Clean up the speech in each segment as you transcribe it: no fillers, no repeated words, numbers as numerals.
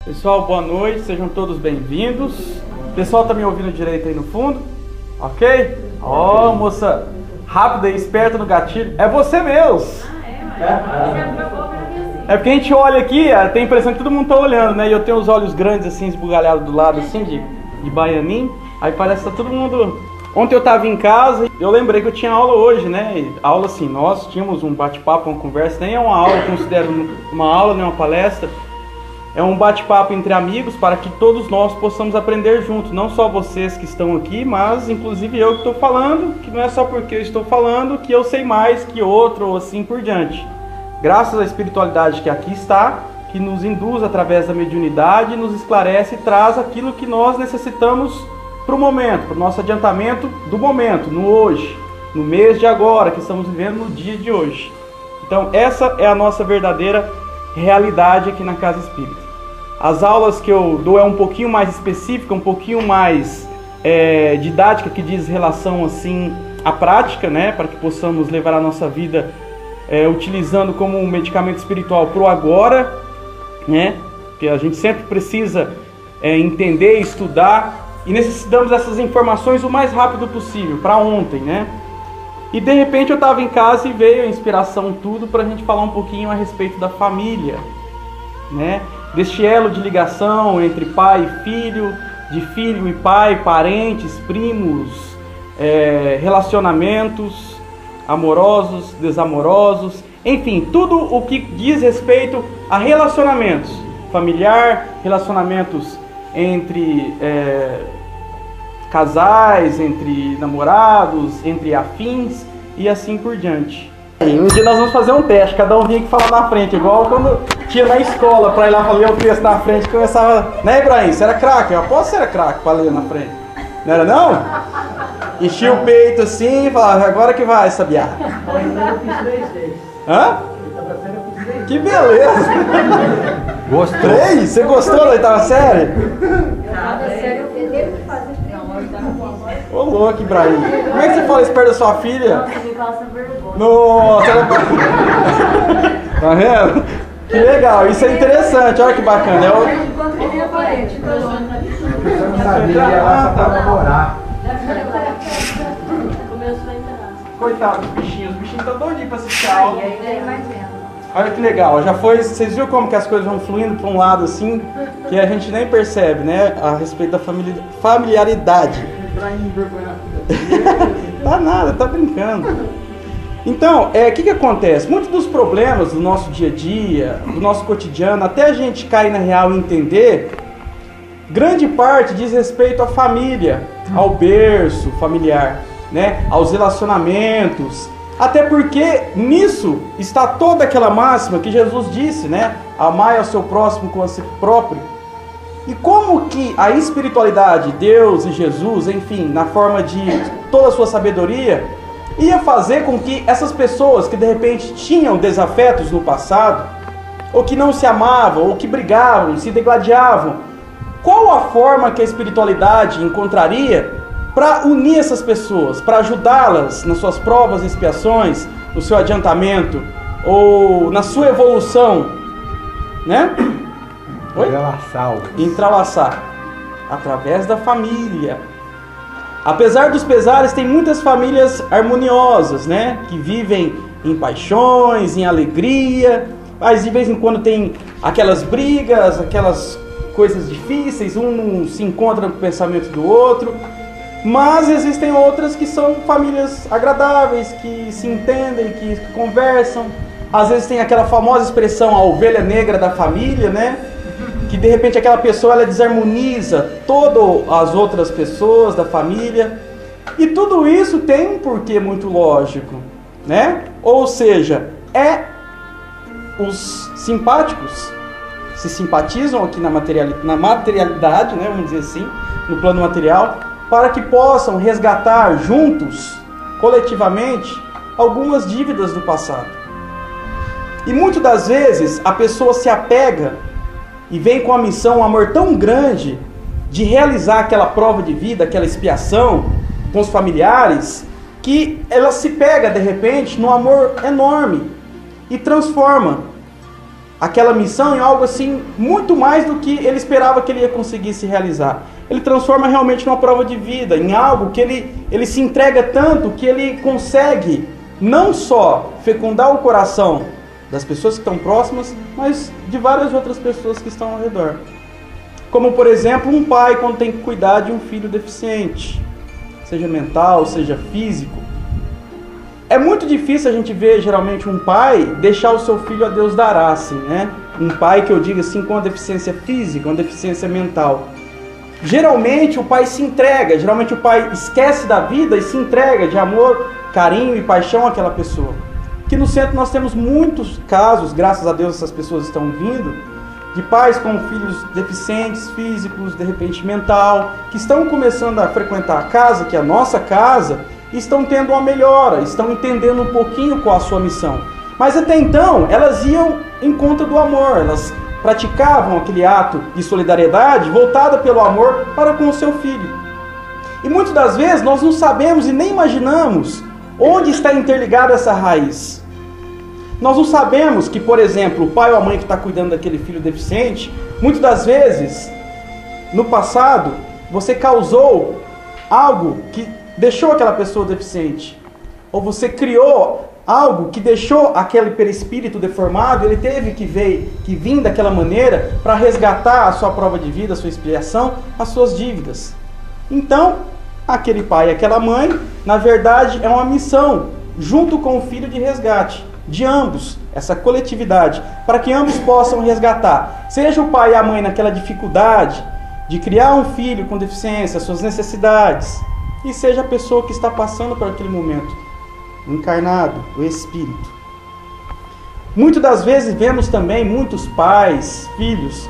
Pessoal, boa noite, sejam todos bem-vindos. O pessoal tá me ouvindo direito aí no fundo? Ok? Ó, moça rápida e esperta no gatilho. É você mesmo! É porque a gente olha aqui, tem a impressão que todo mundo tá olhando, né? E eu tenho os olhos grandes assim, esbugalhados do lado assim, de baianinho. Aí parece que tá todo mundo... Ontem eu tava em casa e eu lembrei que eu tinha aula hoje, né? Aula assim, nós tínhamos um bate-papo, uma conversa. Nem é uma aula, eu considero uma aula, nem uma palestra. É um bate-papo entre amigos para que todos nós possamos aprender juntos. Não só vocês que estão aqui, mas inclusive eu que estou falando, que não é só porque eu estou falando que eu sei mais que outro ou assim por diante. Graças à espiritualidade que aqui está, que nos induz através da mediunidade, nos esclarece e traz aquilo que nós necessitamos para o momento, para o nosso adiantamento do momento, no hoje, no mês de agora, que estamos vivendo no dia de hoje. Então essa é a nossa verdadeira realidade aqui na Casa Espírita. As aulas que eu dou é um pouquinho mais específica, um pouquinho mais didática, que diz relação assim à prática, né, para que possamos levar a nossa vida utilizando como um medicamento espiritual pro agora, né, que a gente sempre precisa entender, estudar, e necessitamos dessas informações o mais rápido possível, para ontem, né. E de repente eu estava em casa e veio a inspiração tudo para a gente falar um pouquinho a respeito da família, né? Deste elo de ligação entre pai e filho, de filho e pai, parentes, primos, relacionamentos amorosos, desamorosos, enfim, tudo o que diz respeito a relacionamentos familiar, relacionamentos entre casais, entre namorados, entre afins e assim por diante. Um dia nós vamos fazer um teste, cada um vinha aqui falar na frente, igual quando tinha na escola para ir lá ler o texto na frente, começava, né, Ibrahim? Você era craque? Eu aposto que você era craque para ler na frente. Não era não? Enchia o peito assim e falava, agora que vai, sabiá. Hã? Que beleza! Gostou? 3? Você gostou da oitava série? Ô louco, Ibrahim. Como é que você fala isso perto da sua filha? Nossa, ela... Tá vendo? Que legal, isso é interessante, olha que bacana. Coitado dos bichinhos, os bichinhos estão doidinhos pra assistir a aula. Olha que legal, já foi, vocês viram como que as coisas vão fluindo para um lado assim, que a gente nem percebe, né, a respeito da familiaridade. Tá nada, tá brincando. Então, que acontece? Muitos dos problemas do nosso dia a dia, do nosso cotidiano, até a gente cair na real e entender, grande parte diz respeito à família, ao berço familiar, né, aos relacionamentos. Até porque nisso está toda aquela máxima que Jesus disse, né? Amai ao seu próximo como a si próprio. E como que a espiritualidade, Deus e Jesus, enfim, na forma de toda a sua sabedoria, ia fazer com que essas pessoas que de repente tinham desafetos no passado, ou que não se amavam, ou que brigavam, se degladiavam, qual a forma que a espiritualidade encontraria para unir essas pessoas, para ajudá-las nas suas provas e expiações, no seu adiantamento, ou na sua evolução, né? Entrelaçar. Através da família. Apesar dos pesares, tem muitas famílias harmoniosas, né? Que vivem em paixões, em alegria, mas de vez em quando tem aquelas brigas, aquelas coisas difíceis, um não se encontra com o pensamento do outro. Mas existem outras que são famílias agradáveis, que se entendem, que conversam. Às vezes tem aquela famosa expressão, a ovelha negra da família, né? Que de repente aquela pessoa ela desarmoniza todas as outras pessoas da família. E tudo isso tem um porquê muito lógico, né? Ou seja, os simpáticos se simpatizam aqui na materialidade, né? Vamos dizer assim, no plano material, para que possam resgatar juntos, coletivamente, algumas dívidas do passado. E muitas das vezes a pessoa se apega e vem com a missão, um amor tão grande de realizar aquela prova de vida, aquela expiação com os familiares, que ela se pega de repente num amor enorme e transforma aquela missão em algo assim, muito mais do que ele esperava que ele ia conseguir se realizar. Ele transforma realmente numa prova de vida, em algo que ele se entrega tanto que ele consegue não só fecundar o coração das pessoas que estão próximas, mas de várias outras pessoas que estão ao redor. Como, por exemplo, um pai quando tem que cuidar de um filho deficiente, seja mental, seja físico. É muito difícil a gente ver, geralmente, um pai deixar o seu filho a Deus dará, assim, né? Um pai que eu digo assim, com uma deficiência física, uma deficiência mental. Geralmente o pai se entrega, geralmente o pai esquece da vida e se entrega de amor, carinho e paixão àquela pessoa. Que no centro nós temos muitos casos, graças a Deus essas pessoas estão vindo, de pais com filhos deficientes físicos, de repente mental, que estão começando a frequentar a casa, que é a nossa casa, e estão tendo uma melhora, estão entendendo um pouquinho qual a sua missão. Mas até então, elas iam em conta do amor, elas praticavam aquele ato de solidariedade voltada pelo amor para com o seu filho. E muitas das vezes nós não sabemos e nem imaginamos onde está interligada essa raiz. Nós não sabemos que, por exemplo, o pai ou a mãe que está cuidando daquele filho deficiente, muitas das vezes, no passado, você causou algo que deixou aquela pessoa deficiente. Ou você criou algo que deixou aquele perispírito deformado, ele teve que vir daquela maneira para resgatar a sua prova de vida, a sua expiação, as suas dívidas. Então, aquele pai e aquela mãe, na verdade, é uma missão, junto com o filho de resgate, de ambos, essa coletividade, para que ambos possam resgatar. Seja o pai e a mãe naquela dificuldade de criar um filho com deficiência, suas necessidades, e seja a pessoa que está passando por aquele momento, o encarnado, o espírito. Muitas das vezes vemos também muitos pais, filhos,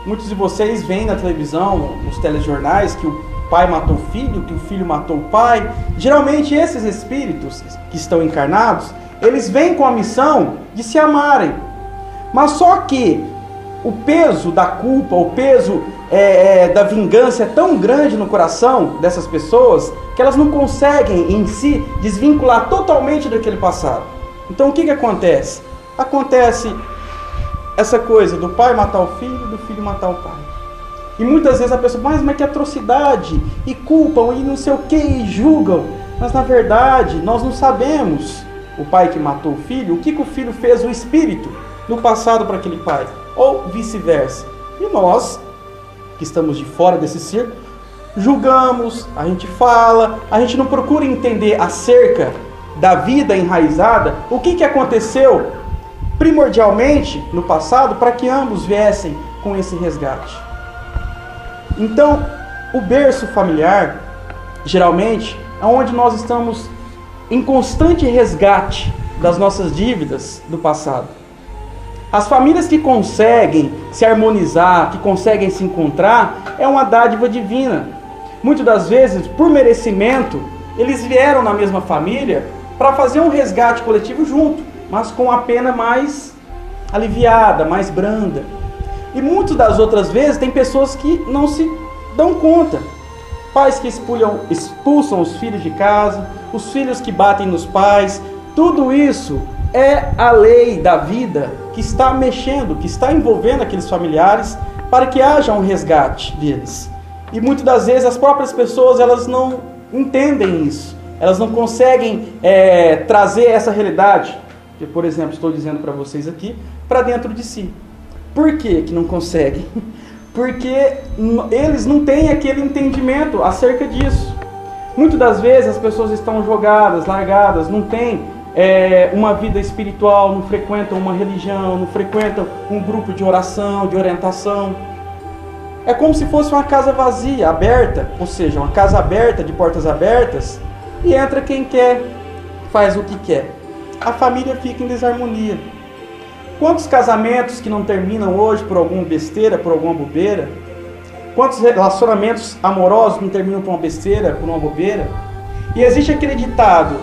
muitos de vocês veem na televisão, nos telejornais, que o pai matou o filho, que o filho matou o pai. Geralmente esses espíritos que estão encarnados, eles vêm com a missão de se amarem. Mas só que o peso da culpa, o peso da vingança é tão grande no coração dessas pessoas que elas não conseguem em si desvincular totalmente daquele passado. Então o que acontece? Acontece essa coisa do pai matar o filho, do filho matar o pai. E muitas vezes a pessoa, mas que atrocidade, e culpam, e não sei o que, e julgam. Mas na verdade, nós não sabemos, o pai que matou o filho, o que o filho fez, o espírito, no passado para aquele pai. Ou vice-versa. E nós, que estamos de fora desse círculo, julgamos, a gente fala, a gente não procura entender acerca da vida enraizada, o que aconteceu primordialmente no passado para que ambos viessem com esse resgate. Então, o berço familiar, geralmente, é onde nós estamos em constante resgate das nossas dívidas do passado. As famílias que conseguem se harmonizar, que conseguem se encontrar, é uma dádiva divina. Muitas das vezes, por merecimento, eles vieram na mesma família para fazer um resgate coletivo junto, mas com a pena mais aliviada, mais branda. E muitas das outras vezes tem pessoas que não se dão conta. Pais que expulsam os filhos de casa, os filhos que batem nos pais. Tudo isso é a lei da vida que está mexendo, que está envolvendo aqueles familiares para que haja um resgate deles. E muitas das vezes as próprias pessoas elas não entendem isso. Elas não conseguem trazer essa realidade, que, por exemplo, estou dizendo para vocês aqui, para dentro de si. Por que não conseguem? Porque eles não têm aquele entendimento acerca disso. Muitas das vezes as pessoas estão jogadas, largadas, não têm uma vida espiritual, não frequentam uma religião, não frequentam um grupo de oração, de orientação. É como se fosse uma casa vazia, aberta, ou seja, uma casa aberta, de portas abertas, e entra quem quer, faz o que quer. A família fica em desarmonia. Quantos casamentos que não terminam hoje por alguma besteira, por alguma bobeira? Quantos relacionamentos amorosos não terminam por uma besteira, por uma bobeira? E existe aquele ditado: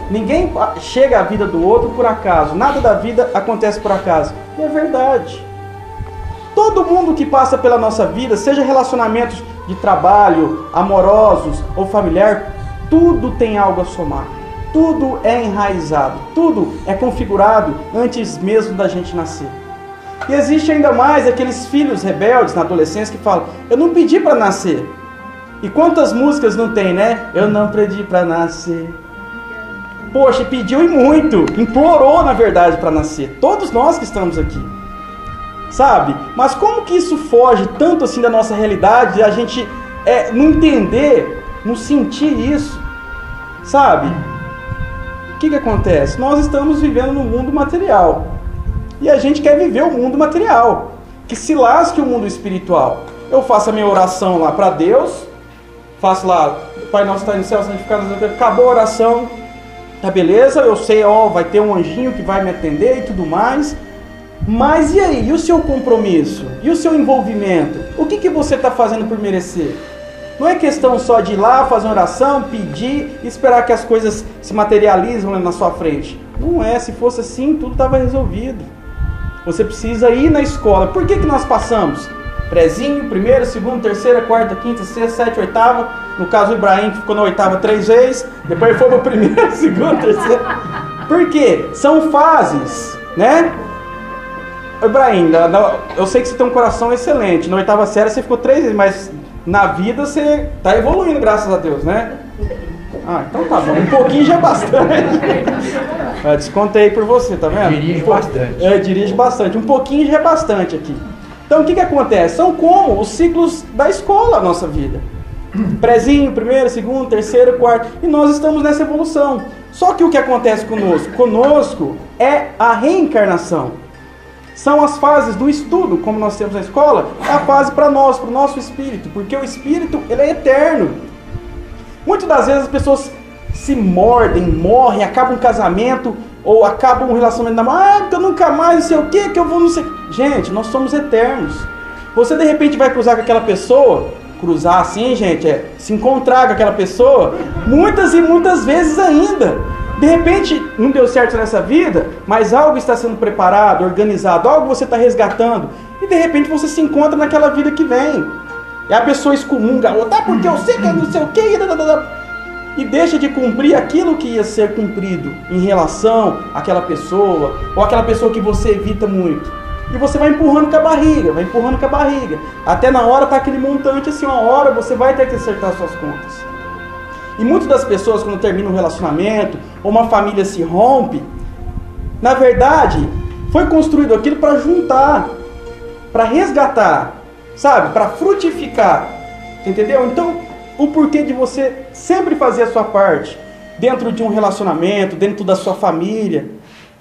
ninguém chega à vida do outro por acaso, nada da vida acontece por acaso. E é verdade. Todo mundo que passa pela nossa vida, seja relacionamentos de trabalho, amorosos ou familiar, tudo tem algo a somar. Tudo é enraizado, tudo é configurado antes mesmo da gente nascer. E existe ainda mais aqueles filhos rebeldes na adolescência que falam, eu não pedi para nascer. E quantas músicas não tem, né? Eu não pedi para nascer. Poxa, pediu e muito, implorou na verdade para nascer. Todos nós que estamos aqui. Sabe? Mas como que isso foge tanto assim da nossa realidade, a gente não entender, não sentir isso? Sabe? O que acontece? Nós estamos vivendo no mundo material. E a gente quer viver o mundo material. Que se lasque o mundo espiritual. Eu faço a minha oração lá para Deus. Faço lá, Pai nosso que está no céu, santificado, acabou a oração. Tá beleza? Eu sei, vai ter um anjinho que vai me atender e tudo mais. Mas e aí? E o seu compromisso? E o seu envolvimento? O que você está fazendo por merecer? Não é questão só de ir lá, fazer uma oração, pedir e esperar que as coisas se materializem na sua frente. Não é. Se fosse assim, tudo estava resolvido. Você precisa ir na escola. Por que nós passamos? Prezinho, primeiro, segundo, terceira, quarta, quinta, sexta, sétima, oitava. No caso o Ibrahim, que ficou na oitava 3 vezes. Depois foi para o primeiro, segundo, terceiro. Por quê? São fases, né? Ibrahim, eu sei que você tem um coração excelente. Na oitava série você ficou 3 vezes, mas na vida você está evoluindo, graças a Deus, né? Ah, então tá bom. Um pouquinho já é bastante. Descontei por você, tá vendo? Dirige bastante. Dirige bastante. Um pouquinho já é bastante aqui. Então o que acontece? São como os ciclos da escola, a nossa vida. Prezinho, primeiro, segundo, terceiro, quarto. E nós estamos nessa evolução. Só que o que acontece conosco? Conosco é a reencarnação. São as fases do estudo, como nós temos na escola, é a fase para nós, para o nosso espírito. Porque o espírito, ele é eterno. Muitas das vezes as pessoas se mordem, morrem, acabam um casamento ou acabam um relacionamento. Porque eu nunca mais, não sei o que eu vou, não sei. Gente, nós somos eternos. Você de repente vai cruzar com aquela pessoa, cruzar assim, gente, se encontrar com aquela pessoa, muitas e muitas vezes ainda. De repente, não deu certo nessa vida, mas algo está sendo preparado, organizado, algo você está resgatando, e de repente você se encontra naquela vida que vem. E a pessoa excomunga, porque eu sei que eu não sei o que, e deixa de cumprir aquilo que ia ser cumprido em relação àquela pessoa, ou aquela pessoa que você evita muito. E você vai empurrando com a barriga, até na hora tá aquele montante assim, uma hora você vai ter que acertar suas contas. E muitas das pessoas, quando terminam um relacionamento, ou uma família se rompe, na verdade, foi construído aquilo para juntar, para resgatar, sabe? Para frutificar, entendeu? Então, o porquê de você sempre fazer a sua parte, dentro de um relacionamento, dentro da sua família,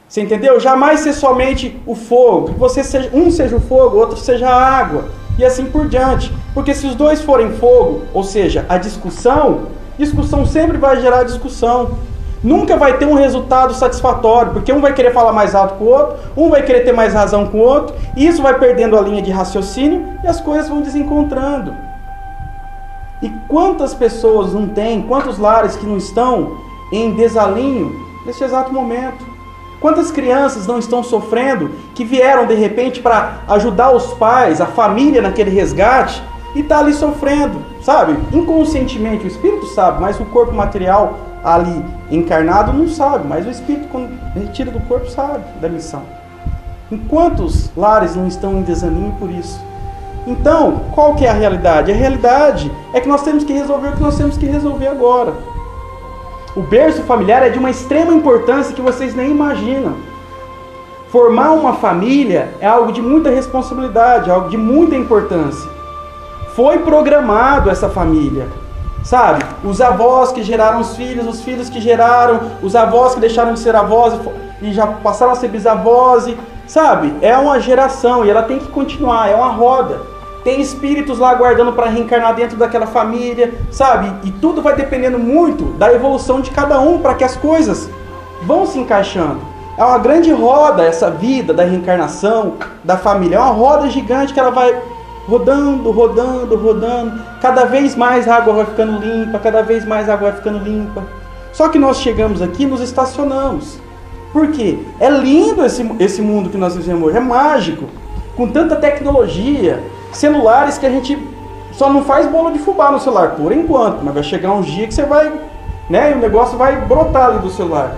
você entendeu? Jamais ser somente o fogo, que você seja, um seja o fogo, outro seja a água, e assim por diante. Porque se os dois forem fogo, ou seja, a discussão sempre vai gerar discussão. Nunca vai ter um resultado satisfatório, porque um vai querer falar mais alto que o outro, um vai querer ter mais razão que o outro, e isso vai perdendo a linha de raciocínio e as coisas vão desencontrando. E quantas pessoas não tem, quantos lares que não estão em desalinho nesse exato momento? Quantas crianças não estão sofrendo, que vieram de repente para ajudar os pais, a família naquele resgate, e está ali sofrendo, sabe? Inconscientemente, o espírito sabe, mas o corpo material ali encarnado não sabe, mas o espírito, quando retira do corpo, sabe da missão. Em quantos lares não estão em desânimo por isso? Então, qual que é a realidade? A realidade é que nós temos que resolver o que nós temos que resolver agora. O berço familiar é de uma extrema importância que vocês nem imaginam. Formar uma família é algo de muita responsabilidade, algo de muita importância. Foi programado essa família, sabe? Os avós que geraram os filhos que geraram, os avós que deixaram de ser avós e já passaram a ser bisavós, sabe? É uma geração e ela tem que continuar, é uma roda. Tem espíritos lá aguardando para reencarnar dentro daquela família, sabe? E tudo vai dependendo muito da evolução de cada um para que as coisas vão se encaixando. É uma grande roda essa vida da reencarnação, da família. É uma roda gigante que ela vai rodando. Cada vez mais a água vai ficando limpa, cada vez mais a água vai ficando limpa. Só que nós chegamos aqui e nos estacionamos. Por quê? É lindo esse mundo que nós vivemos hoje, é mágico. Com tanta tecnologia, celulares que a gente só não faz bolo de fubá no celular, por enquanto. Mas vai chegar um dia que você vai, né, e o negócio vai brotar ali do celular.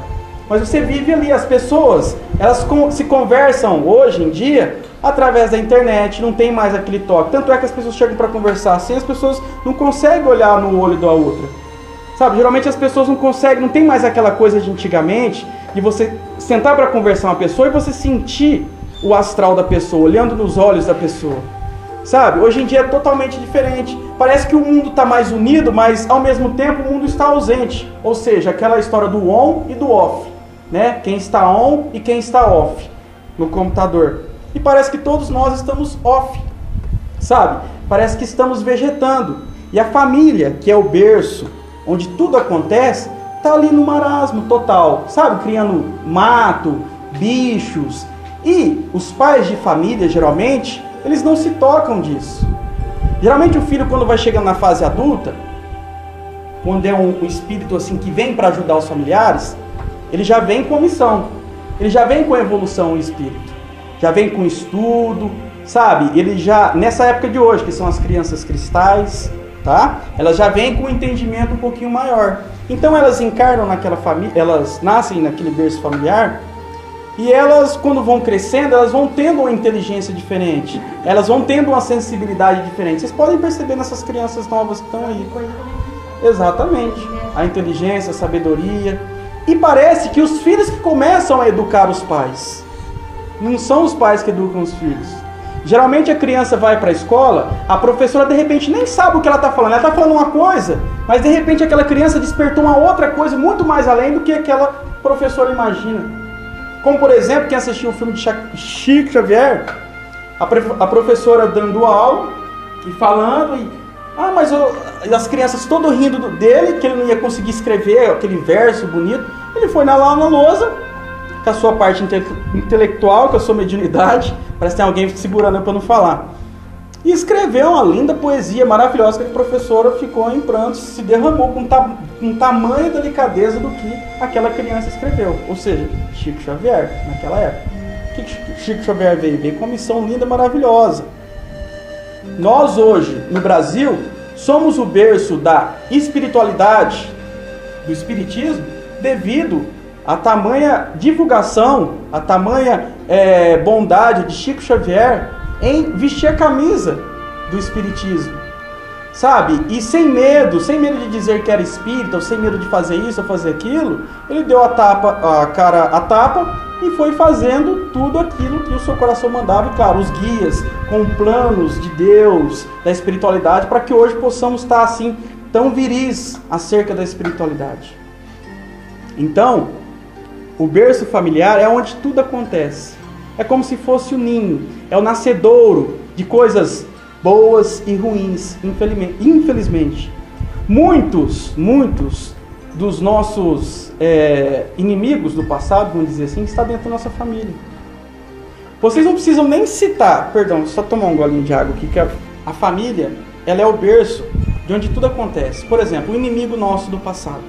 Mas você vive ali, as pessoas, elas se conversam hoje em dia através da internet, não tem mais aquele toque. Tanto é que as pessoas chegam para conversar assim, as pessoas não conseguem olhar no olho da outra. Sabe, geralmente as pessoas não conseguem, não tem mais aquela coisa de antigamente, de você sentar para conversar com uma pessoa e você sentir o astral da pessoa, olhando nos olhos da pessoa. Sabe, hoje em dia é totalmente diferente. Parece que o mundo está mais unido, mas ao mesmo tempo o mundo está ausente. Ou seja, aquela história do on e do off, né? Quem está on e quem está off no computador. E parece que todos nós estamos off, sabe? Parece que estamos vegetando. E a família, que é o berço, onde tudo acontece, está ali no marasmo total, sabe? Criando mato, bichos. E os pais de família, geralmente, eles não se tocam disso. Geralmente o filho, quando vai chegando na fase adulta, quando é um espírito assim que vem para ajudar os familiares, ele já vem com missão. Ele já vem com evolução, o espírito. Já vem com estudo, sabe? Ele já, nessa época de hoje, que são as crianças cristais, tá? Elas já vêm com um entendimento um pouquinho maior. Então elas encarnam naquela família, elas nascem naquele berço familiar, e elas, quando vão crescendo, elas vão tendo uma inteligência diferente. Elas vão tendo uma sensibilidade diferente. Vocês podem perceber nessas crianças novas que estão aí. Exatamente. A inteligência, a sabedoria. E parece que os filhos que começam a educar os pais. Não são os pais que educam os filhos. Geralmente a criança vai para a escola, a professora de repente nem sabe o que ela está falando. Ela está falando uma coisa, mas de repente aquela criança despertou uma outra coisa muito mais além do que aquela professora imagina. Como, por exemplo, quem assistiu o filme de Chico Xavier, a professora dando aula e falando, mas as crianças todas rindo dele, que ele não ia conseguir escrever aquele verso bonito. Ele foi lá na lousa, com a sua parte intelectual, com a sua mediunidade, parece que tem alguém segurando para não falar, e escreveu uma linda poesia maravilhosa que a professora ficou em prantos, se derramou com tamanha delicadeza do que aquela criança escreveu. Ou seja, Chico Xavier, naquela época. O que Chico Xavier veio? Veio com uma missão linda, maravilhosa. Nós hoje, no Brasil, somos o berço da espiritualidade, do espiritismo, devido à tamanha divulgação, à tamanha bondade de Chico Xavier em vestir a camisa do espiritismo, sabe? E sem medo de dizer que era espírita, ou sem medo de fazer isso ou fazer aquilo, ele deu a tapa e foi fazendo tudo aquilo que o seu coração mandava. E claro, os guias com planos de Deus, da espiritualidade, para que hoje possamos estar assim, tão viris acerca da espiritualidade. Então, o berço familiar é onde tudo acontece. É como se fosse o ninho, é o nascedouro de coisas boas e ruins, infelizmente. Muitos dos nossos inimigos do passado, vamos dizer assim, está dentro da nossa família. Vocês não precisam nem citar, perdão, só tomar um golinho de água aqui, que a família, ela é o berço de onde tudo acontece. Por exemplo, o inimigo nosso do passado,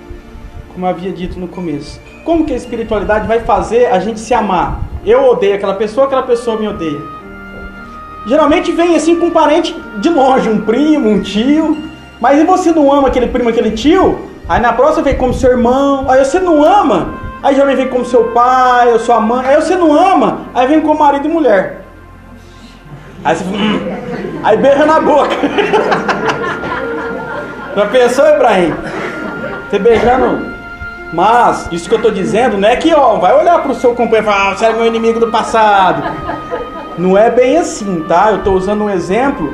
como eu havia dito no começo. Como que a espiritualidade vai fazer a gente se amar? Eu odeio aquela pessoa me odeia. Geralmente vem assim com um parente de longe, um primo, um tio. Mas e você não ama aquele primo, aquele tio? Aí na próxima vem como seu irmão. Aí você não ama, aí já vem como seu pai ou sua mãe. Aí você não ama, aí vem como marido e mulher. Aí você aí beija na boca. Já pensou, Ibrahim? Você beijando... Mas, isso que eu estou dizendo não é que, vai olhar para o seu companheiro e falar, você é meu inimigo do passado. Não é bem assim, tá? Eu estou usando um exemplo...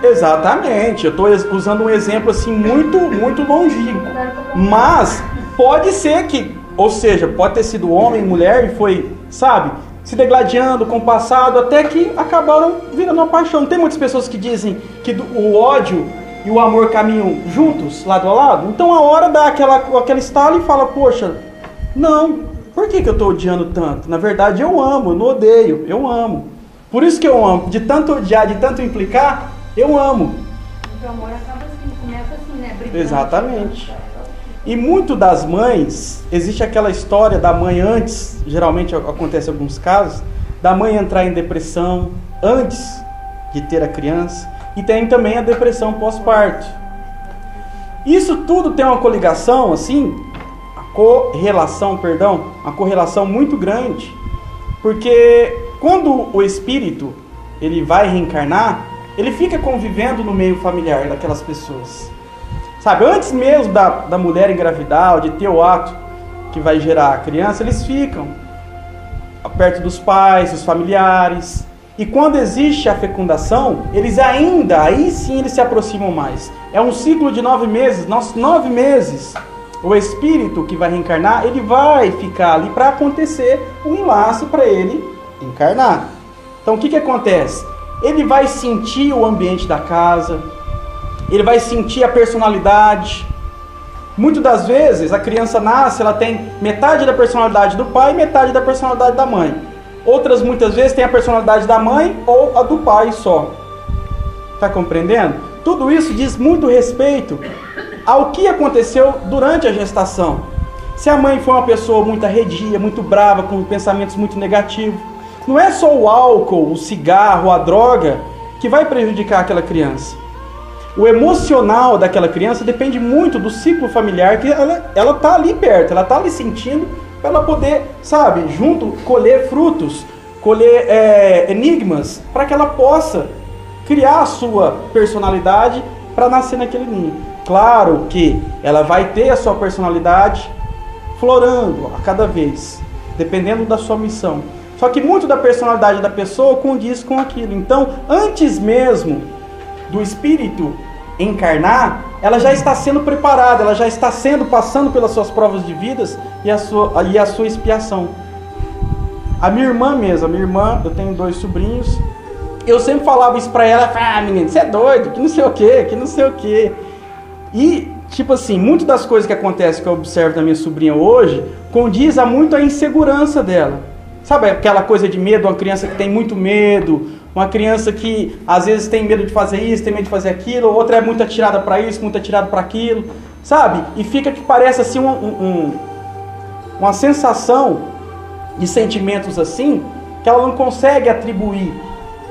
Exatamente, eu estou usando um exemplo assim muito longínquo. Mas, pode ser que, ou seja, pode ter sido homem, mulher e foi, sabe, se degladiando com o passado até que acabaram virando uma paixão. Tem muitas pessoas que dizem que o ódio e o amor caminham juntos, lado a lado. Então a hora dá aquela estalo e fala, poxa, não, por que eu estou odiando tanto? Na verdade eu amo, eu não odeio, eu amo. Por isso que eu amo, de tanto odiar, de tanto implicar, eu amo. O amor acaba assim, começa assim, né? Brigando. Exatamente. E muito das mães, existe aquela história da mãe antes, geralmente acontece em alguns casos, da mãe entrar em depressão antes de ter a criança. E tem também a depressão pós-parto. Isso tudo tem uma coligação, assim, uma correlação muito grande, porque quando o espírito ele vai reencarnar, ele fica convivendo no meio familiar daquelas pessoas. Sabe, antes mesmo da mulher engravidar, ou de ter o ato que vai gerar a criança, eles ficam perto dos pais, dos familiares. E quando existe a fecundação, aí sim eles se aproximam mais. É um ciclo de 9 meses, 9 meses. O espírito que vai reencarnar, ele vai ficar ali para acontecer um enlace para ele encarnar. Então o que acontece? Ele vai sentir o ambiente da casa, ele vai sentir a personalidade. Muitas das vezes a criança nasce, ela tem metade da personalidade do pai e metade da personalidade da mãe. Outras muitas vezes tem a personalidade da mãe ou a do pai só. Está compreendendo? Tudo isso diz muito respeito ao que aconteceu durante a gestação. Se a mãe foi uma pessoa muito arredia, muito brava, com pensamentos muito negativos, não é só o álcool, o cigarro, a droga que vai prejudicar aquela criança. O emocional daquela criança depende muito do ciclo familiar, que ela está ali perto, ela está ali sentindo, para ela poder, sabe, junto, colher frutos, colher enigmas, para que ela possa criar a sua personalidade para nascer naquele ninho. Claro que ela vai ter a sua personalidade florando a cada vez, dependendo da sua missão. Só que muito da personalidade da pessoa condiz com aquilo. Então, antes mesmo do espírito encarnar, ela já está sendo preparada, ela já está passando pelas suas provas de vidas e a sua expiação. A minha irmã, eu tenho 2 sobrinhos, eu sempre falava isso pra ela, menino, você é doido, que não sei o que. E, tipo assim, muitas das coisas que acontecem que eu observo da minha sobrinha hoje, condiz muito a insegurança dela. Sabe aquela coisa de medo, uma criança que tem muito medo, uma criança que às vezes tem medo de fazer isso, tem medo de fazer aquilo, outra é muito atirada para isso, muito atirada para aquilo, sabe? E fica que parece assim uma sensação de sentimentos assim, que ela não consegue atribuir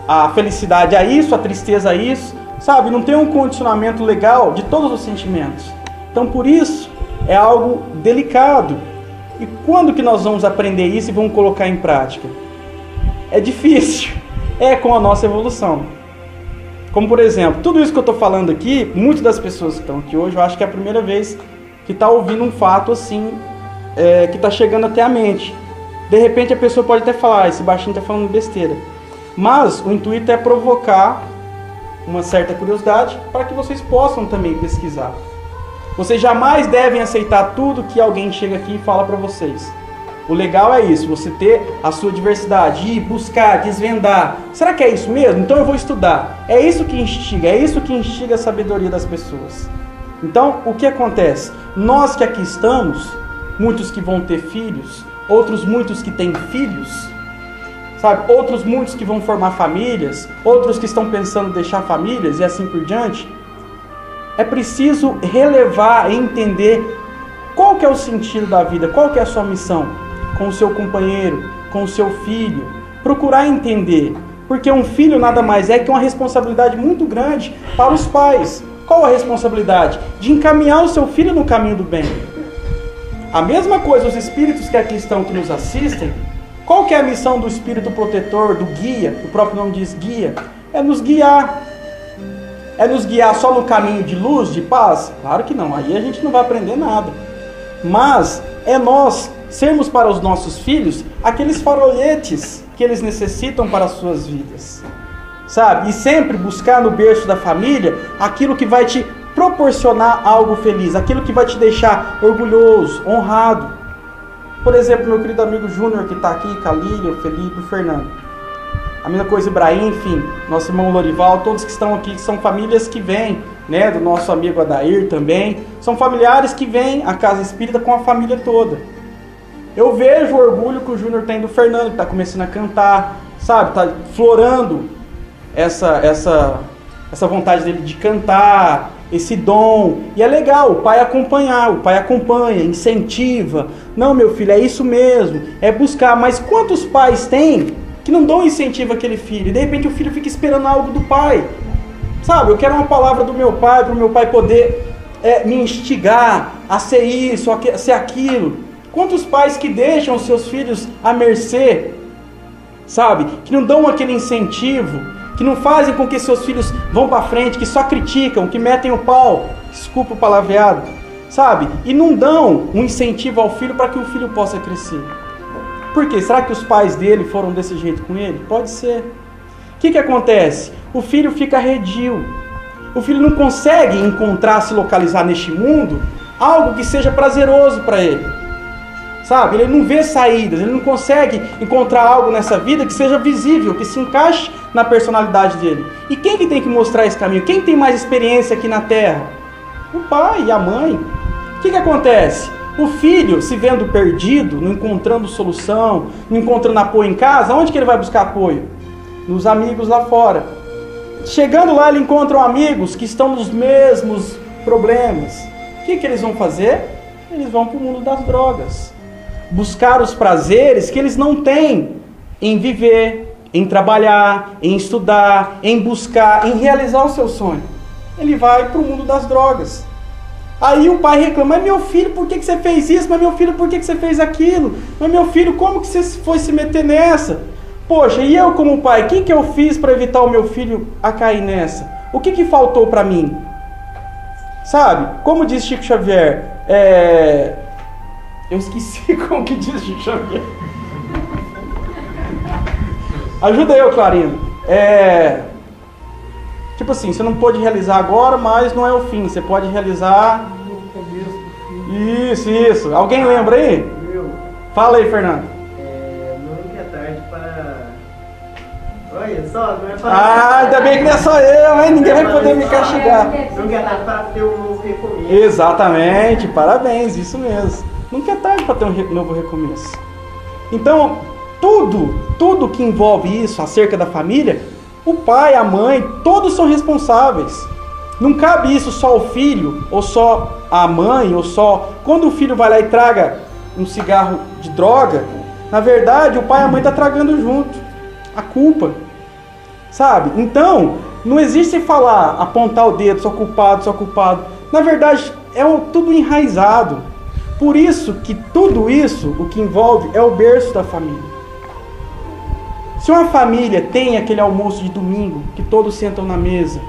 a felicidade a isso, a tristeza a isso, sabe? Não tem um condicionamento legal de todos os sentimentos. Então por isso é algo delicado. E quando que nós vamos aprender isso e vamos colocar em prática? É difícil. É com a nossa evolução. Como por exemplo, tudo isso que eu estou falando aqui, muitas das pessoas que estão aqui hoje, eu acho que é a primeira vez que está ouvindo um fato assim, que está chegando até a mente. De repente a pessoa pode até falar, esse baixinho está falando besteira. Mas o intuito é provocar uma certa curiosidade para que vocês possam também pesquisar. Vocês jamais devem aceitar tudo que alguém chega aqui e fala para vocês. O legal é isso, você ter a sua diversidade, ir buscar, desvendar. Será que é isso mesmo? Então eu vou estudar. É isso que instiga a sabedoria das pessoas. Então, o que acontece? Nós que aqui estamos, muitos que vão ter filhos, outros muitos que têm filhos, sabe? Outros muitos que vão formar famílias, outros que estão pensando em deixar famílias e assim por diante. É preciso relevar e entender qual que é o sentido da vida, qual que é a sua missão com o seu companheiro, com o seu filho. Procurar entender, porque um filho nada mais é que uma responsabilidade muito grande para os pais. Qual a responsabilidade? De encaminhar o seu filho no caminho do bem. A mesma coisa, os espíritos que aqui estão, que nos assistem, qual que é a missão do espírito protetor, do guia? O próprio nome diz guia. É nos guiar. É nos guiar só no caminho de luz, de paz? Claro que não, aí a gente não vai aprender nada. Mas é nós sermos para os nossos filhos aqueles faroletes que eles necessitam para as suas vidas. Sabe? E sempre buscar no berço da família aquilo que vai te proporcionar algo feliz, aquilo que vai te deixar orgulhoso, honrado. Por exemplo, meu querido amigo Júnior que está aqui, Calírio, Felipe, Fernando. A mesma coisa, Ibrahim, enfim, nosso irmão Lorival, todos que estão aqui, que são famílias que vêm, né, do nosso amigo Adair também, são familiares que vêm à casa espírita com a família toda. Eu vejo o orgulho que o Júnior tem do Fernando, que está começando a cantar, sabe, está florando essa vontade dele de cantar, esse dom, e é legal o pai acompanhar, o pai acompanha, incentiva, não meu filho, é isso mesmo, é buscar, mas quantos pais tem que não dão incentivo àquele filho, e de repente o filho fica esperando algo do pai, sabe, eu quero uma palavra do meu pai, para o meu pai poder me instigar a ser isso, a ser aquilo. Quantos pais que deixam os seus filhos à mercê, sabe? Que não dão aquele incentivo, que não fazem com que seus filhos vão para frente, que só criticam, que metem o pau, desculpa o palavreado, sabe? E não dão um incentivo ao filho para que o filho possa crescer. Por quê? Será que os pais dele foram desse jeito com ele? Pode ser. O que acontece? O filho fica arredio. O filho não consegue encontrar, se localizar neste mundo, algo que seja prazeroso para ele. Sabe? Ele não vê saídas, ele não consegue encontrar algo nessa vida que seja visível, que se encaixe na personalidade dele. E quem que tem que mostrar esse caminho? Quem tem mais experiência aqui na Terra? O pai e a mãe. O que acontece? O filho, se vendo perdido, não encontrando solução, não encontrando apoio em casa, onde que ele vai buscar apoio? Nos amigos lá fora. Chegando lá, ele encontra amigos que estão nos mesmos problemas. O que eles vão fazer? Eles vão para o mundo das drogas. Buscar os prazeres que eles não têm em viver, em trabalhar, em estudar, em buscar, em realizar o seu sonho. Ele vai para o mundo das drogas. Aí o pai reclama, mas meu filho, por que você fez isso? Mas meu filho, por que você fez aquilo? Mas meu filho, como que você foi se meter nessa? Poxa, e eu como pai, o que eu fiz para evitar o meu filho a cair nessa? O que faltou para mim? Sabe? Como diz Chico Xavier, eu esqueci como que diz Chico Xavier. Ajuda eu, Clarino. Tipo assim, você não pode realizar agora, mas não é o fim. Você pode realizar no começo do fim. Isso. Alguém lembra aí? Eu. Fala aí, Fernando. Nunca é tarde para... Olha só, não é para... Ah, ainda bem que não é só eu, hein? Ninguém vai poder me castigar. Nunca é tarde para ter um novo recomeço. Exatamente, parabéns, isso mesmo. Nunca é tarde para ter um novo recomeço. Então, tudo que envolve isso, acerca da família, o pai, a mãe, todos são responsáveis. Não cabe isso só ao filho, ou só à mãe, ou só... Quando o filho vai lá e traga um cigarro de droga, na verdade, o pai e a mãe estão tragando junto. A culpa. Sabe? Então, não existe falar, apontar o dedo, só culpado. Na verdade, tudo enraizado. Por isso que tudo isso, o que envolve, é o berço da família. Se uma família tem aquele almoço de domingo, que todos sentam na mesa,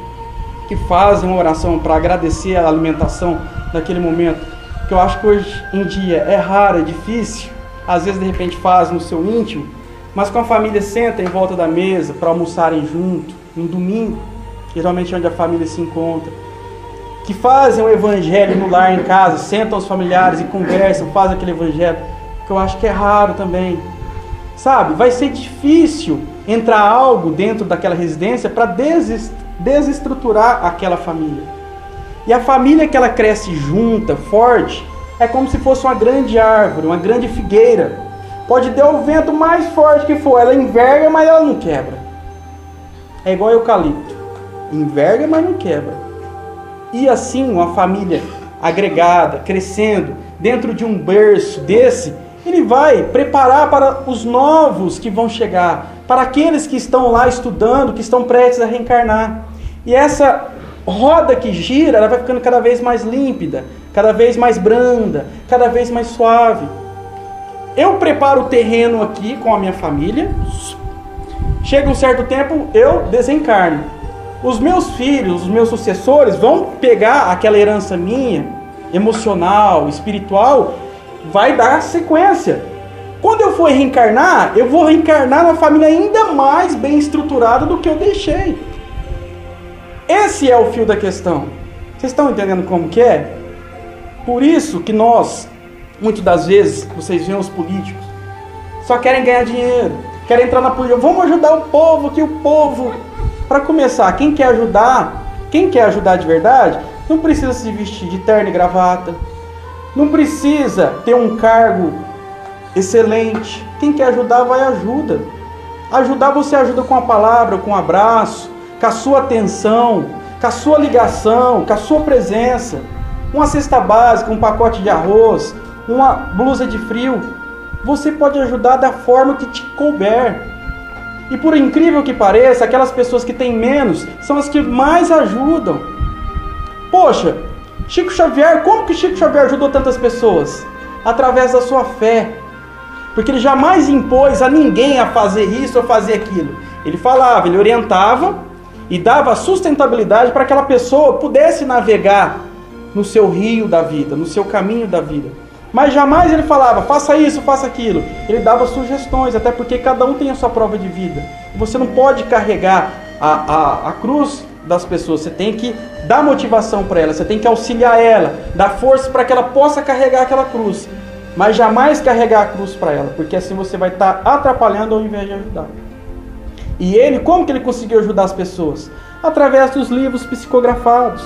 que fazem uma oração para agradecer a alimentação naquele momento, que eu acho que hoje em dia é raro, é difícil, às vezes de repente faz no seu íntimo, mas quando a família senta em volta da mesa para almoçarem junto, no domingo, geralmente é onde a família se encontra, que fazem o evangelho no lar em casa, sentam os familiares e conversam, fazem aquele evangelho, que eu acho que é raro também. Sabe, vai ser difícil entrar algo dentro daquela residência para desestruturar aquela família. E a família que ela cresce junta, forte, é como se fosse uma grande árvore, uma grande figueira. Pode dar o vento mais forte que for, ela enverga, mas ela não quebra. É igual eucalipto, enverga, mas não quebra. E assim, uma família agregada, crescendo, dentro de um berço desse, ele vai preparar para os novos que vão chegar, para aqueles que estão lá estudando, que estão prestes a reencarnar. E essa roda que gira, ela vai ficando cada vez mais límpida, cada vez mais branda, cada vez mais suave. Eu preparo o terreno aqui com a minha família, chega um certo tempo, eu desencarno. Os meus filhos, os meus sucessores vão pegar aquela herança minha, emocional, espiritual, vai dar sequência. Quando eu for reencarnar, eu vou reencarnar numa família ainda mais bem estruturada do que eu deixei. Esse é o fio da questão. Vocês estão entendendo como que é? Por isso que nós, muitas das vezes, vocês veem os políticos, só querem ganhar dinheiro, querem entrar na política. Vamos ajudar o povo, que o povo... Para começar, quem quer ajudar de verdade, não precisa se vestir de terno e gravata, não precisa ter um cargo excelente. Quem quer ajudar, vai ajuda. Ajudar, você ajuda com a palavra, com um abraço, com a sua atenção, com a sua ligação, com a sua presença. Uma cesta básica, um pacote de arroz, uma blusa de frio. Você pode ajudar da forma que te couber. E por incrível que pareça, aquelas pessoas que têm menos são as que mais ajudam. Poxa, Chico Xavier, como que Chico Xavier ajudou tantas pessoas? Através da sua fé. Porque ele jamais impôs a ninguém a fazer isso ou fazer aquilo. Ele falava, ele orientava e dava sustentabilidade para que aquela pessoa pudesse navegar no seu rio da vida, no seu caminho da vida. Mas jamais ele falava, faça isso, faça aquilo. Ele dava sugestões, até porque cada um tem a sua prova de vida. Você não pode carregar a cruz das pessoas, você tem que dar motivação para ela, você tem que auxiliar ela, dar força para que ela possa carregar aquela cruz. Mas jamais carregar a cruz para ela, porque assim você vai estar atrapalhando ao invés de ajudar. E ele, como que ele conseguiu ajudar as pessoas? Através dos livros psicografados,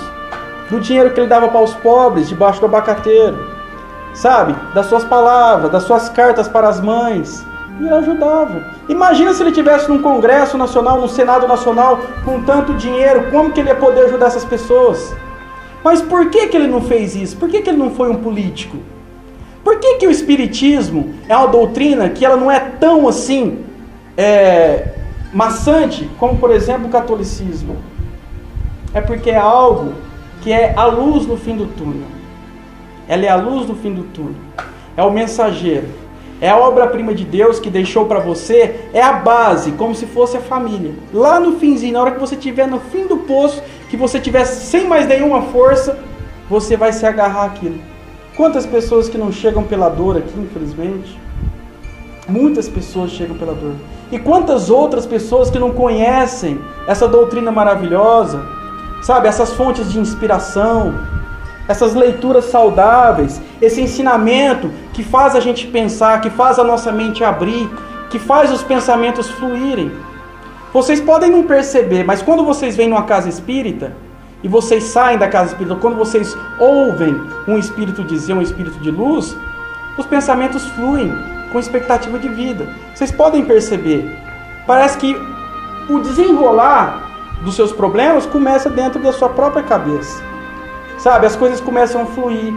do dinheiro que ele dava para os pobres debaixo do abacateiro, sabe? Das suas palavras, das suas cartas para as mães. E ele ajudava. Imagina se ele estivesse num congresso nacional, num senado nacional, com tanto dinheiro, como que ele ia poder ajudar essas pessoas? Mas por que que ele não fez isso? Por que que ele não foi um político? Por que que o espiritismo é uma doutrina que ela não é tão assim maçante como, por exemplo, o catolicismo? É porque é algo que é a luz no fim do túnel. Ela é a luz no fim do túnel. É o mensageiro. É a obra-prima de Deus que deixou para você. É a base, como se fosse a família. Lá no finzinho, na hora que você estiver no fim do poço, que você estiver sem mais nenhuma força, você vai se agarrar àquilo. Quantas pessoas que não chegam pela dor aqui, infelizmente? Muitas pessoas chegam pela dor. E quantas outras pessoas que não conhecem essa doutrina maravilhosa, sabe? Essas fontes de inspiração, essas leituras saudáveis, esse ensinamento que faz a gente pensar, que faz a nossa mente abrir, que faz os pensamentos fluírem. Vocês podem não perceber, mas quando vocês vêm numa casa espírita, e vocês saem da casa espírita, quando vocês ouvem um espírito dizer, um espírito de luz, os pensamentos fluem com expectativa de vida. Vocês podem perceber. Parece que o desenrolar dos seus problemas começa dentro da sua própria cabeça. Sabe, as coisas começam a fluir.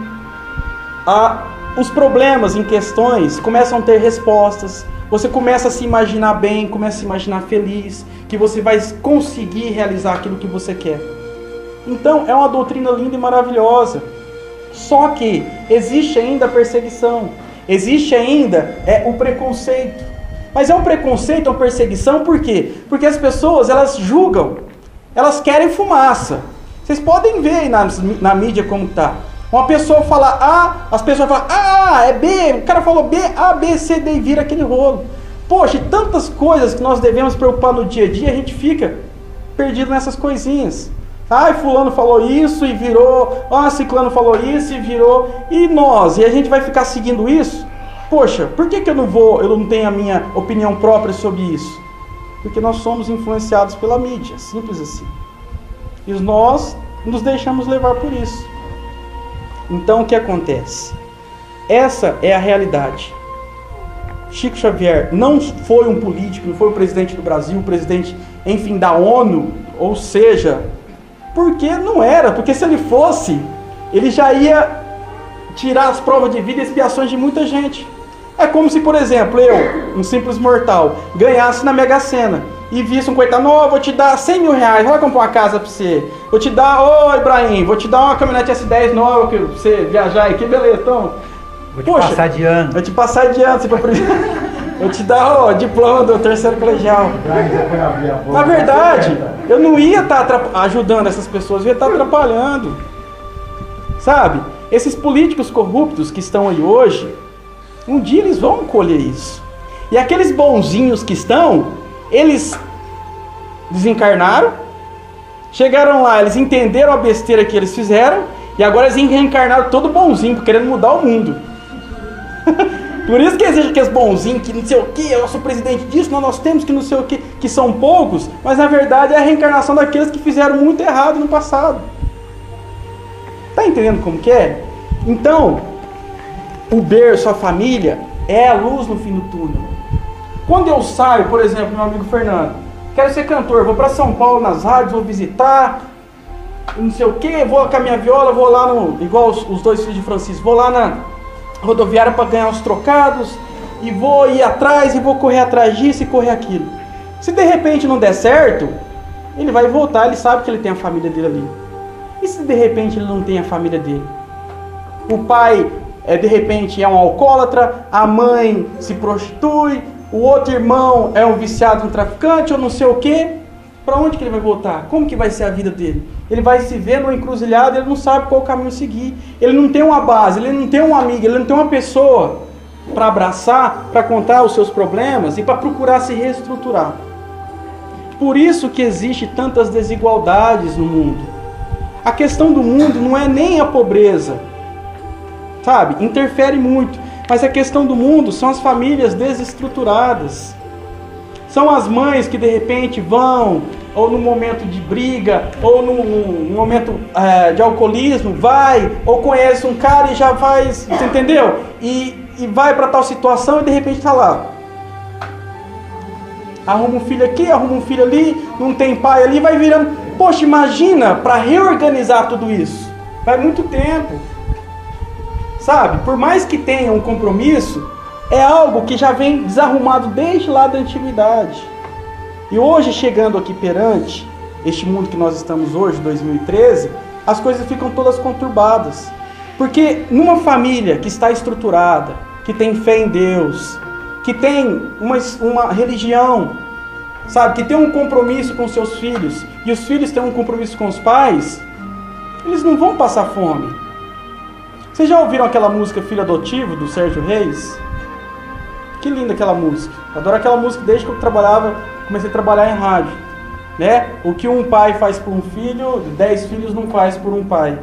Os problemas em questões começam a ter respostas. Você começa a se imaginar bem, começa a se imaginar feliz, que você vai conseguir realizar aquilo que você quer. Então, é uma doutrina linda e maravilhosa. Só que existe ainda a perseguição. Existe ainda o preconceito. Mas é um preconceito, é uma perseguição, por quê? Porque as pessoas, elas julgam. Elas querem fumaça. Vocês podem ver aí na mídia como está. Uma pessoa fala A, as pessoas falam é B. O cara falou B, A, B, C, D e vira aquele rolo. Poxa, e tantas coisas que nós devemos preocupar no dia a dia, a gente fica perdido nessas coisinhas. Fulano falou isso e virou. Ciclano falou isso e virou. E nós? E a gente vai ficar seguindo isso? Poxa, por que eu não tenho a minha opinião própria sobre isso? Porque nós somos influenciados pela mídia, simples assim. E nós nos deixamos levar por isso. Então o que acontece? Essa é a realidade. Chico Xavier não foi um político, não foi o presidente do Brasil, o presidente, enfim, da ONU, ou seja, porque não era, porque se ele fosse, ele já ia tirar as provas de vida e expiações de muita gente. É como se, por exemplo, eu, um simples mortal, ganhasse na Mega Sena e visse um coitado, vou te dar 100 mil reais, vai comprar uma casa pra você. Vou te dar, Ibrahim, vou te dar uma caminhonete S10 nova pra você viajar aqui, beleza, então. Vou te passar de ano. Vou te passar de ano, vou te dar diploma do terceiro colegial. Na verdade, eu não ia estar ajudando essas pessoas, eu ia estar atrapalhando. Sabe? Esses políticos corruptos que estão aí hoje, um dia eles vão colher isso. E aqueles bonzinhos que estão, eles desencarnaram, chegaram lá, eles entenderam a besteira que eles fizeram, e agora eles reencarnaram todo bonzinho, querendo mudar o mundo. Por isso que existe aqueles bonzinhos que não sei o que, eu sou presidente disso, nós temos que não sei o que, que são poucos, mas na verdade é a reencarnação daqueles que fizeram muito errado no passado. Tá entendendo como que é? Então, o berço, a família, é a luz no fim do túnel. Quando eu saio, por exemplo, meu amigo Fernando, quero ser cantor, vou para São Paulo nas rádios, vou visitar, não sei o que, vou com a minha viola, vou lá igual os dois filhos de Francisco, vou lá na rodoviária para ganhar os trocados, e vou ir atrás, e vou correr atrás disso e correr aquilo. Se de repente não der certo, ele vai voltar, ele sabe que ele tem a família dele ali. E se de repente ele não tem a família dele? O pai de repente é um alcoólatra, a mãe se prostitui, o outro irmão é um viciado, um traficante ou não sei o quê. Para onde que ele vai voltar? Como que vai ser a vida dele? Ele vai se ver numa encruzilhada, ele não sabe qual caminho seguir. Ele não tem uma base, ele não tem um amigo, ele não tem uma pessoa para abraçar, para contar os seus problemas e para procurar se reestruturar. Por isso que existe tantas desigualdades no mundo. A questão do mundo não é nem a pobreza, sabe? Interfere muito. Mas a questão do mundo são as famílias desestruturadas. São as mães que de repente vão, ou num momento de briga, ou num momento de alcoolismo, vai, ou conhece um cara e já faz, você entendeu? E vai para tal situação e de repente está lá. Arruma um filho aqui, arruma um filho ali, não tem pai ali, vai virando. Poxa, imagina para reorganizar tudo isso. Vai muito tempo. Sabe? Por mais que tenha um compromisso, é algo que já vem desarrumado desde lá da antiguidade. E hoje, chegando aqui perante este mundo que nós estamos hoje, 2013, as coisas ficam todas conturbadas. Porque numa família que está estruturada, que tem fé em Deus, que tem uma religião, sabe, que tem um compromisso com seus filhos, e os filhos têm um compromisso com os pais, eles não vão passar fome. Vocês já ouviram aquela música Filho Adotivo, do Sérgio Reis? Que linda aquela música. Adoro aquela música desde que eu comecei a trabalhar em rádio. Né? O que um pai faz por um filho, 10 filhos não faz por um pai.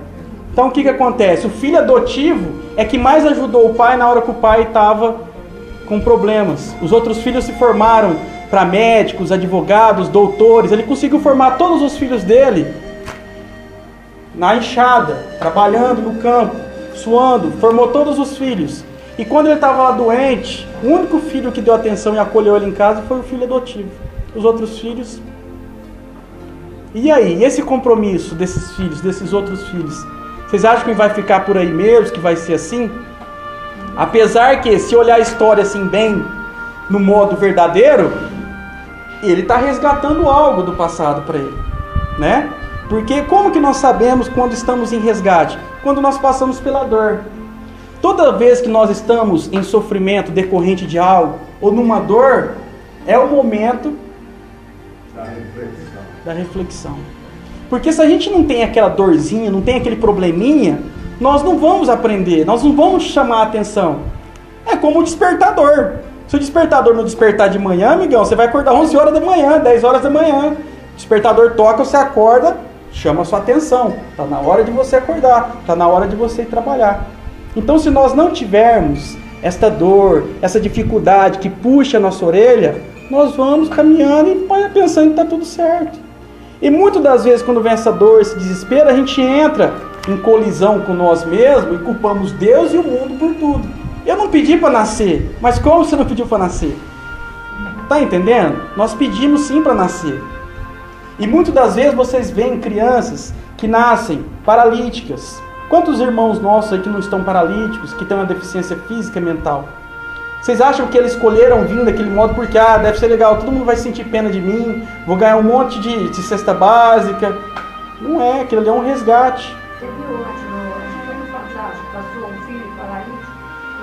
Então o que acontece? O filho adotivo é que mais ajudou o pai na hora que o pai estava com problemas. Os outros filhos se formaram para médicos, advogados, doutores. Ele conseguiu formar todos os filhos dele na enxada, trabalhando no campo, suando, formou todos os filhos. E quando ele estava lá doente, o único filho que deu atenção e acolheu ele em casa foi o filho adotivo. Os outros filhos... E aí, esse compromisso desses filhos, desses outros filhos, vocês acham que vai ficar por aí mesmo, que vai ser assim? Apesar que, se olhar a história assim bem, no modo verdadeiro, ele está resgatando algo do passado para ele, né? Porque como que nós sabemos quando estamos em resgate? Quando nós passamos pela dor. Toda vez que nós estamos em sofrimento decorrente de algo, ou numa dor, é o momento da reflexão. Porque se a gente não tem aquela dorzinha, não tem aquele probleminha, nós não vamos aprender, nós não vamos chamar a atenção. É como o despertador. Se o despertador não despertar de manhã, amigão, você vai acordar 11 horas da manhã, 10 horas da manhã. O despertador toca, você acorda, chama a sua atenção. Está na hora de você acordar, está na hora de você ir trabalhar. Então, se nós não tivermos esta dor, essa dificuldade que puxa a nossa orelha, nós vamos caminhando e pensando que está tudo certo. E muitas das vezes, quando vem essa dor, esse desespero, a gente entra em colisão com nós mesmos e culpamos Deus e o mundo por tudo. Eu não pedi para nascer, mas como você não pediu para nascer? Tá entendendo? Nós pedimos sim para nascer. E muitas das vezes vocês veem crianças que nascem paralíticas. Quantos irmãos nossos aí que não estão paralíticos, que têm uma deficiência física e mental? Vocês acham que eles escolheram vir daquele modo porque, deve ser legal, todo mundo vai sentir pena de mim, vou ganhar um monte de cesta básica? Não é, aquilo ali é um resgate. Você viu ontem no Fantástico, passou um filho paralítico,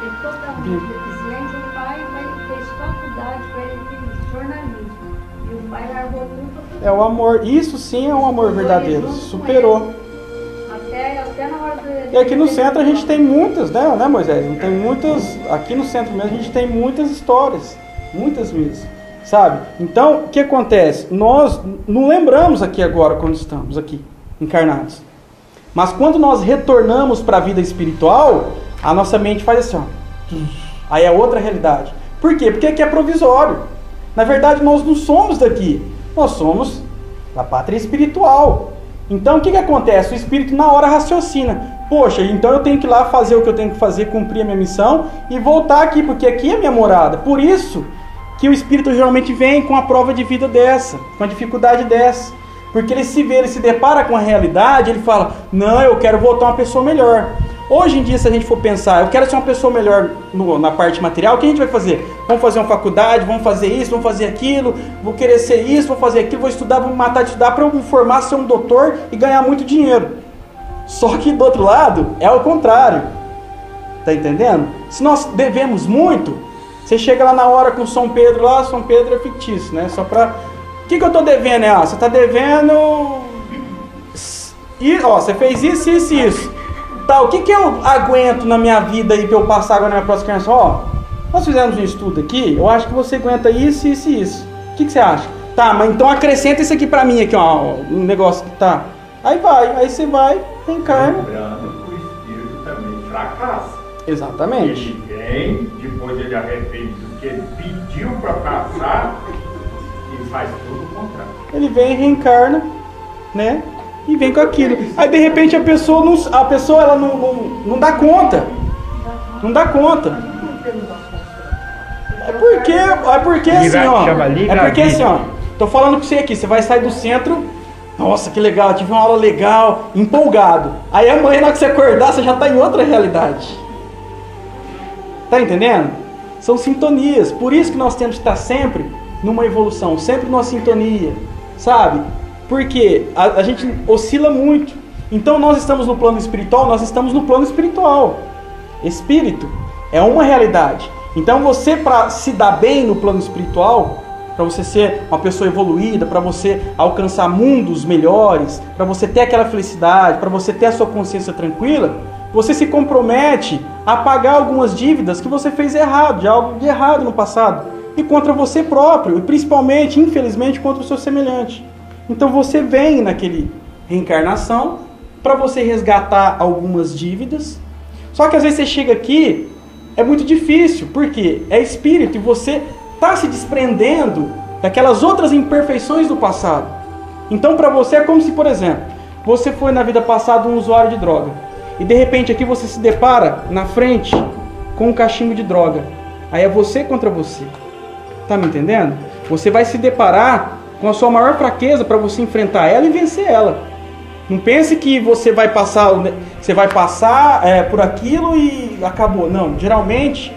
ele é totalmente deficiente, o pai fez faculdade para ele de jornalismo. E o pai largou tudo. É o amor, isso sim é um amor verdadeiro, superou. Até na hora do... E aqui no centro a gente tem muitas, né Moisés? Não tem muitas, aqui no centro mesmo a gente tem muitas histórias, muitas mesmo, sabe? Então, o que acontece? Nós não lembramos aqui agora quando estamos aqui, encarnados. Mas quando nós retornamos para a vida espiritual, a nossa mente faz assim, ó. Aí é outra realidade. Por quê? Porque aqui é provisório. Na verdade, nós não somos daqui. Nós somos da pátria espiritual. Então, o que acontece? O espírito na hora raciocina. Poxa, então eu tenho que ir lá fazer o que eu tenho que fazer, cumprir a minha missão e voltar aqui, porque aqui é a minha morada. Por isso que o espírito geralmente vem com a prova de vida dessa, com a dificuldade dessa. Porque ele se vê, ele se depara com a realidade, ele fala, não, eu quero voltar uma pessoa melhor. Hoje em dia, se a gente for pensar, eu quero ser uma pessoa melhor na parte material, o que a gente vai fazer? Vamos fazer uma faculdade, vamos fazer isso, vamos fazer aquilo, vou querer ser isso, vou fazer aquilo, vou estudar, vou me matar de estudar para eu me formar, ser um doutor e ganhar muito dinheiro. Só que do outro lado, é o contrário. Tá entendendo? Se nós devemos muito, você chega lá na hora com São Pedro lá, São Pedro é fictício, né? Só pra... O que eu tô devendo? Você tá devendo... você fez isso, isso e isso. Tá, o que eu aguento na minha vida aí pra eu passar agora na minha próxima criança? Nós fizemos um estudo aqui, eu acho que você aguenta isso, isso e isso. O que você acha? Tá, mas então acrescenta isso aqui pra mim aqui, um negócio que tá. Aí você vai, reencarna. Lembrando que o espírito também fracassa. Exatamente. Ele vem, depois ele arrepende do que ele pediu para passar e faz tudo o contrário. Ele vem, reencarna, né? E vem com aquilo. Aí de repente a pessoa ela não dá conta. Não dá conta. É porque assim, ó. Tô falando com você aqui, você vai sair do centro. Nossa, que legal, tive uma aula legal, empolgado. Aí amanhã, na hora que você acordar, você já tá em outra realidade. Tá entendendo? São sintonias. Por isso que nós temos que estar sempre numa evolução, sempre numa sintonia, sabe? Porque a gente oscila muito. Então nós estamos no plano espiritual, nós estamos no plano espiritual. Espírito é uma realidade. Então você, para se dar bem no plano espiritual, para você ser uma pessoa evoluída, para você alcançar mundos melhores, para você ter aquela felicidade, para você ter a sua consciência tranquila, você se compromete a pagar algumas dívidas que você fez errado, de algo de errado no passado, e contra você próprio, e principalmente, infelizmente, contra o seu semelhante. Então você vem naquele reencarnação para você resgatar algumas dívidas, só que às vezes você chega aqui, é muito difícil, porque é espírito e você está se desprendendo daquelas outras imperfeições do passado. Então para você é como se, por exemplo, você foi na vida passada um usuário de droga e de repente aqui você se depara na frente com um cachimbo de droga. Aí é você contra você. Tá me entendendo? Você vai se deparar com a sua maior fraqueza para você enfrentar ela e vencer ela. Não pense que você vai passar por aquilo e acabou. Não, geralmente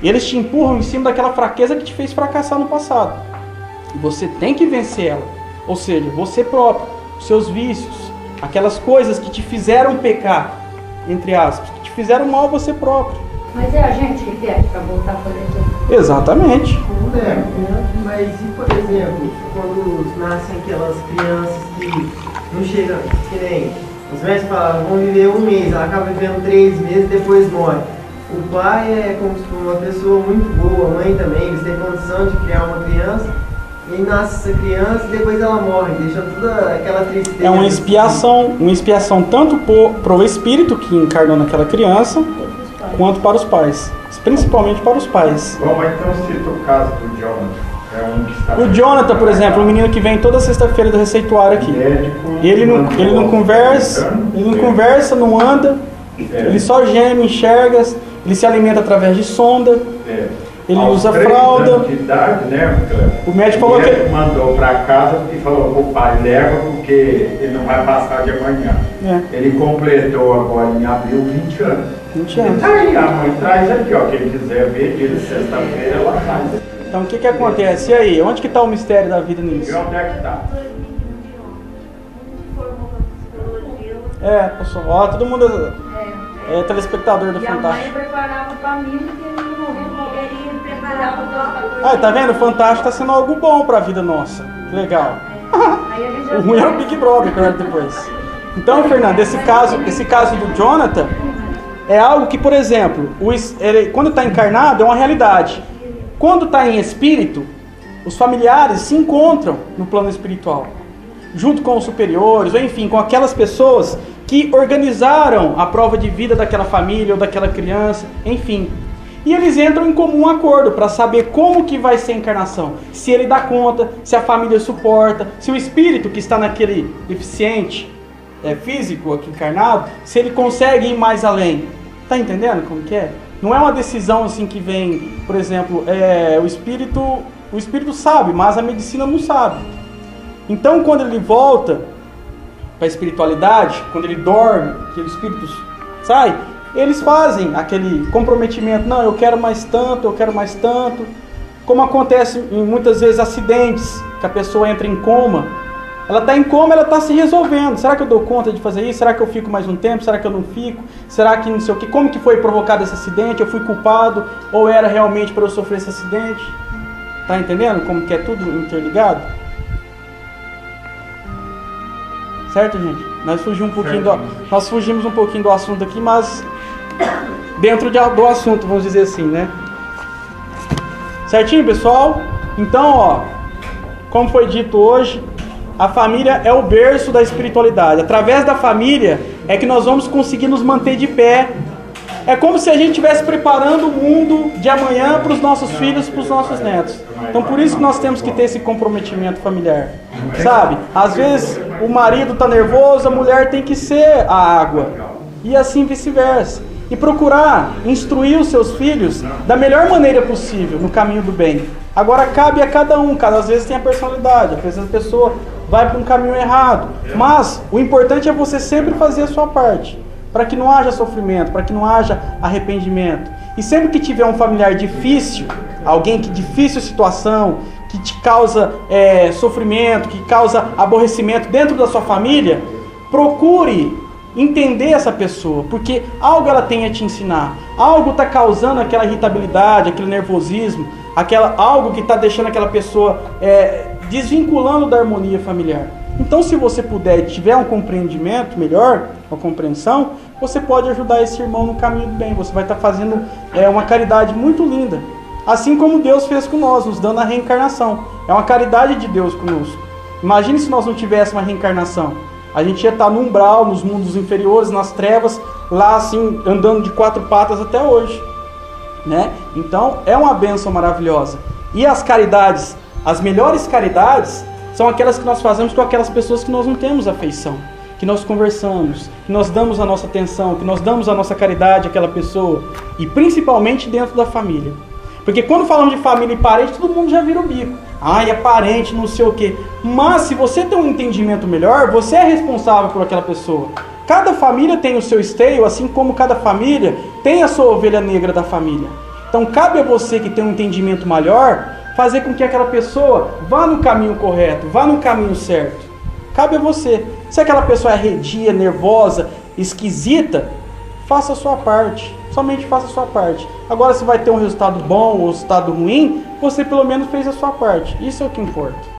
eles te empurram em cima daquela fraqueza que te fez fracassar no passado. E você tem que vencer ela. Ou seja, você próprio, os seus vícios, aquelas coisas que te fizeram pecar, entre aspas, que te fizeram mal a você próprio. Mas é a gente que pede para voltar a fazer tudo. Exatamente. Mas e, por exemplo, quando nascem aquelas crianças que não chegam, que nem os médicos falam, vão viver um mês, ela acaba vivendo 3 meses, depois morre. O pai é como se fosse uma pessoa muito boa, a mãe também, eles têm condição de criar uma criança, e nasce essa criança e depois ela morre, deixa toda aquela tristeza. É uma expiação tanto para o espírito que encarnou naquela criança, quanto para os pais, principalmente para os pais. Bom, mas então cita o caso do Jonathan. O Jonathan, por exemplo, um menino que vem toda sexta-feira do receituário aqui. Ele não conversa, não anda, ele só geme, enxerga, ele se alimenta através de sonda, ele usa fralda. De idade, né? O médico falou que ele mandou para casa e falou: o pai leva porque ele não vai passar de amanhã. Ele completou agora em abril 20 anos. 20 anos. Aí a mãe traz aqui, ó. Quem quiser ver, dia de sexta-feira ela traz. Então o que acontece? E aí? Onde que está o mistério da vida nisso? E onde é que está? Pessoal, ó, todo mundo é telespectador do E a mãe Fantástico. preparava para mim que ele não morreu, ele preparava toda a Tá vendo? O Fantástico está sendo algo bom para a vida nossa. Que legal. Aí ele já O ruim era o Big Brother, claro, depois. Então, Fernando, esse caso do Jonathan é algo que, por exemplo, quando está encarnado é uma realidade. Quando está em espírito, os familiares se encontram no plano espiritual, junto com os superiores, ou enfim, com aquelas pessoas que organizaram a prova de vida daquela família ou daquela criança, enfim. E eles entram em comum acordo para saber como que vai ser a encarnação. Se ele dá conta, se a família suporta, se o espírito que está naquele deficiente físico aqui encarnado, se ele consegue ir mais além. Tá entendendo como que é? Não é uma decisão assim que vem, por exemplo, o espírito sabe, mas a medicina não sabe. Então quando ele volta para a espiritualidade, quando ele dorme, que o espírito sai, eles fazem aquele comprometimento, não, eu quero mais tanto, como acontece em muitas vezes acidentes, que a pessoa entra em coma, Ela está em coma, ela está se resolvendo. Será que eu dou conta de fazer isso? Será que eu fico mais um tempo? Será que eu não fico? Será que não sei o quê? Como que foi provocado esse acidente? Eu fui culpado? Ou era realmente para eu sofrer esse acidente? Tá entendendo como que é tudo interligado? Certo, gente? Nós fugimos um pouquinho do assunto aqui, mas dentro do assunto, vamos dizer assim, né? Certinho, pessoal? Então, ó, como foi dito hoje, a família é o berço da espiritualidade. Através da família é que nós vamos conseguir nos manter de pé. É como se a gente estivesse preparando o mundo de amanhã para os nossos filhos, para os nossos netos. Então por isso que nós temos que ter esse comprometimento familiar. Sabe? Às vezes o marido está nervoso, a mulher tem que ser a água. E assim vice-versa. E procurar instruir os seus filhos da melhor maneira possível, no caminho do bem. Agora cabe a cada um, às vezes tem a personalidade, às vezes a pessoa vai para um caminho errado. Mas o importante é você sempre fazer a sua parte, para que não haja sofrimento, para que não haja arrependimento. E sempre que tiver um familiar difícil, alguém que difícil situação, que te causa sofrimento, que causa aborrecimento dentro da sua família, procure entender essa pessoa, porque algo ela tem a te ensinar, algo está causando aquela irritabilidade, aquele nervosismo, algo que está deixando aquela pessoa desvinculando da harmonia familiar. Então, se você puder e tiver um compreendimento melhor, uma compreensão, você pode ajudar esse irmão no caminho do bem. Você vai estar fazendo uma caridade muito linda, assim como Deus fez com nós, nos dando a reencarnação. É uma caridade de Deus conosco. Imagine se nós não tivéssemos uma reencarnação. A gente ia estar no umbral, nos mundos inferiores, nas trevas, lá assim, andando de 4 patas até hoje, né? Então, é uma bênção maravilhosa. E as caridades, as melhores caridades, são aquelas que nós fazemos com aquelas pessoas que nós não temos afeição, que nós conversamos, que nós damos a nossa atenção, que nós damos a nossa caridade àquela pessoa, e principalmente dentro da família. Porque quando falamos de família e parente, todo mundo já vira o bico. É parente, não sei o quê. Mas se você tem um entendimento melhor, você é responsável por aquela pessoa. Cada família tem o seu esteio, assim como cada família tem a sua ovelha negra da família. Então cabe a você que tem um entendimento maior, fazer com que aquela pessoa vá no caminho correto, vá no caminho certo. Cabe a você. Se aquela pessoa é arredia, nervosa, esquisita, faça a sua parte. Somente faça a sua parte. Agora, se vai ter um resultado bom ou um resultado ruim, você pelo menos fez a sua parte. Isso é o que importa.